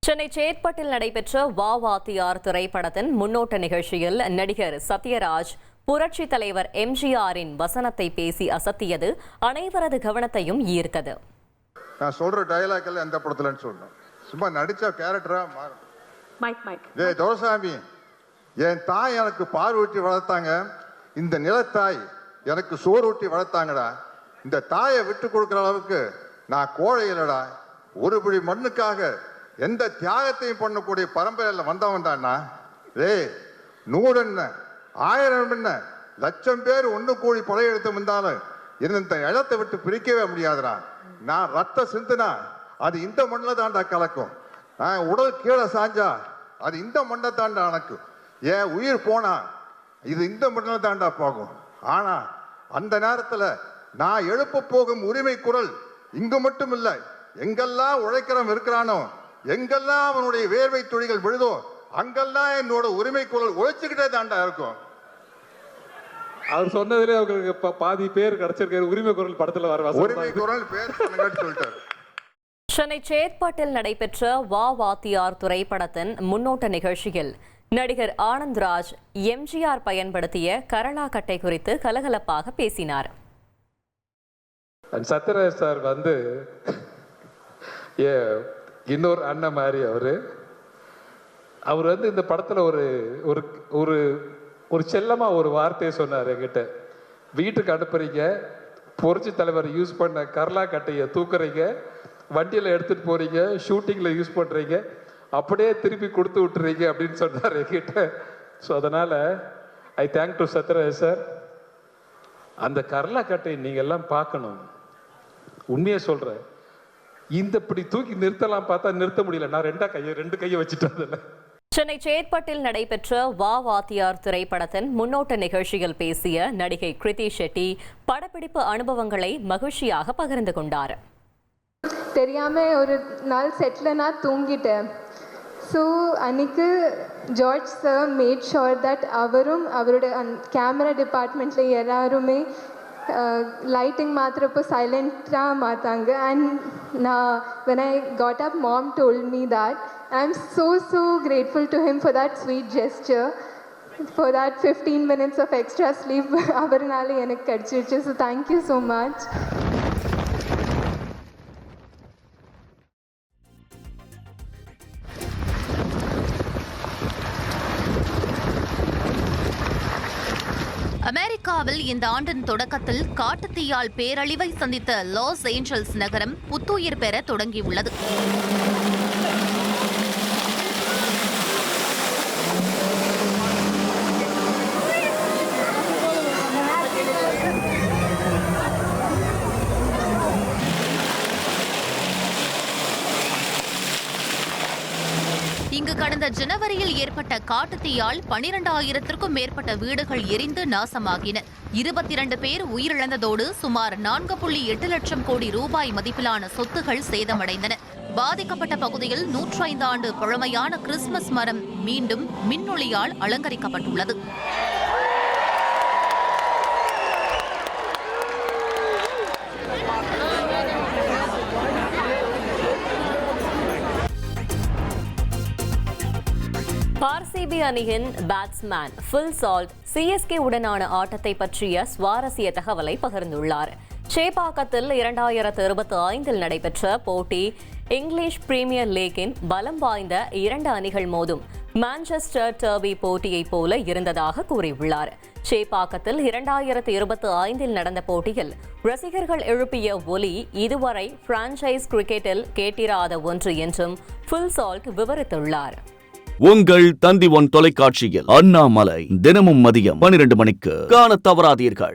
சென்னை சேத்பட்டில் நடைபெற்ற வா வாத்தியார் திரைப்படத்தின் முன்னோட்ட நிகழ்ச்சியில் நடிகர் சத்யராஜ் புரட்சி தலைவர் எம்ஜிஆரின் வசனத்தை பேசி அசத்தியது அனைவரது கவனத்தையும் ஈர்த்தது. நான் சொல்ற டயலாக் எல்லாம் எந்த படத்துலன்னு சொல்லணும், சும்மா நடிச்ச கேரக்டரா ஏய் தோசாமி, என் தாய் எனக்கு பால் ஊட்டி வளர்த்தாங்க, இந்த நிலத்தாய் எனக்கு சோறு ஊட்டி வளர்த்தாங்கடா, இந்த தாயை விட்டு கொடுக்குற அளவுக்கு நான் கோழை இல்லடா, ஒரு பிடி மண்ணுக்காக எந்த தியாகத்தையும் பண்ணக்கூடிய பரம்பரையில் வந்தவன் தான்னா. ஏய் 100 என்ன 1000 என்ன லட்சம் பேர் ஒன்று கூடி படையெடுத்து வந்தாலும் இந்த இடத்தை விட்டு பிரிக்கவே முடியாதுடா. நான் ரத்த சிந்துனா அது இந்த மண்ணில் தாண்டா கலக்கும், நான் உடல் கீழே சாஞ்சா அது இந்த மண்ணை தாண்டா அணக்கும், ஏன் உயிர் போனா இது இந்த மண்ணில் தாண்டா போகும். ஆனா அந்த நேரத்தில் நான் எழுப்ப போகும் உரிமை குரல் இங்கு மட்டும் இல்லை, எங்கெல்லாம் உழைக்கிறவன் இருக்கிறானோ, எங்கெல்லாம் அவனுடைய வேர்வை துளிகள் விழுதோ, அங்கெல்லாம் என்னோட உரிமை குரல் உழைச்சுக்கிட்டே தாண்டா இருக்கும். அவர் சொன்னதுல அவங்களுக்கு பாதி பேர் கிடைச்சிருக்காரு. உரிமை குரல் படத்துல வர உரிமை குரல் பேர் சொல்லிட்டாரு. சென்னை சேத்பட்டில் நடைபெற்ற வா வாத்தியார் திரைப்படத்தின் முன்னோட்ட நிகழ்ச்சியில் நடிகர் ஆனந்த்ராஜ் எம்ஜிஆர் பயன்படுத்திய கரளா கட்டை குறித்து கலகலப்பாக பேசினார். சத்யராஜ் சார் இன்னொரு அண்ணன் மாதிரி அவர் இந்த படத்துல ஒரு ஒரு செல்லமா ஒரு வார்த்தையை சொன்னார் என்கிட்ட. வீட்டுக்கு அனுப்புறீங்க, புரட்சி தலைவர் யூஸ் பண்ண கரலா கட்டையை தூக்குறீங்க, வண்டியில எடுத்துட்டு போறீங்க, ஷூட்டிங்ல யூஸ் பண்றீங்க, அப்படியே திருப்பி கொடுத்து விட்டுறீங்க அப்படின்னு சொன்னார் என்கிட்ட. ஸோ அதனால I thank to Sathyaraj sir. அந்த கரலா கட்டையை நீங்க எல்லாம் பார்க்கணும். உண்மையை சொல்றேன், இந்த இப்படி தூக்கி நிறுத்தலாம் பார்த்தா நிறுத்த முடியல. நான் ரெண்டு கையை வச்சுட்டேன். சென்னை சேத்பட்டில் நடைபெற்ற வா வாத்தியார் திரைப்படத்தின் முன்னோட்ட நிகழ்ச்சியில் பேசிய நடிகை கிருதி ஷெட்டி படப்பிடிப்பு அனுபவங்களை மகிழ்ச்சியாக பகிர்ந்து கொண்டார். தெரியாம ஒரு நாள் செட்ல நான் தூங்கிட்டேன். ஸோ அன்னைக்கு George sir mat sure that அவரும் அவரோட கேமரா டிபார்ட்மெண்ட்ல எல்லாருமே லைட்டிங் மாத்திரப்போ சைலண்டாக மாற்றாங்க. அண்ட் நான் when I got up, mom told me that. I'm so grateful to him for that sweet gesture, for that 15 minutes of extra sleep அவர்னால எனக்கு கிடைச்சிருச்சு. So thank you so much. அமெரிக்காவில் இந்த ஆண்டின் தொடக்கத்தில் காட்டுத்தீயால் பேரழிவை சந்தித்த லாஸ் ஏஞ்சல்ஸ் நகரம் புத்துயிர் பெற தொடங்கியுள்ளது. இங்கு கடந்த ஜனவரியில் ஏற்பட்ட காட்டுத்தீயால் 12,000க்கும் மேற்பட்ட வீடுகள் எரிந்து நாசமாகின. 22 பேர் உயிரிழந்ததோடு சுமார் 4.8 லட்சம் கோடி ரூபாய் மதிப்பிலான சொத்துகள் சேதமடைந்தன. பாதிக்கப்பட்ட பகுதியில் 105 ஆண்டு பழமையான கிறிஸ்துமஸ் மரம் மீண்டும் மின்னொளியால் அலங்கரிக்கப்பட்டுள்ளது. ஆர்சிபி அணியின் பேட்ஸ்மேன் ஃபில் சால்ட் சிஎஸ்கே உடனான ஆட்டத்தை பற்றிய சுவாரஸ்ய தகவலை பகிர்ந்துள்ளார். சேப்பாக்கத்தில் 2025 நடைபெற்ற போட்டி இங்கிலீஷ் பிரீமியர் லீக்கின் பலம் வாய்ந்த 2 அணிகள் மோதும் மான்செஸ்டர் டர்பி போட்டியைப் போல இருந்ததாக கூறியுள்ளார். சேப்பாக்கத்தில் 2025 நடந்த போட்டியில் ரசிகர்கள் எழுப்பிய ஒலி இதுவரை பிரான்சைஸ் கிரிக்கெட்டில் கேட்டிராத ஒன்று என்றும் ஃபில் சால்ட் விவரித்துள்ளார். உங்கள் தந்தி ஒன் தொலைக்காட்சியில் அண்ணாமலை தினமும் மதியம் 12 மணிக்கு காணத் தவறாதீர்கள்.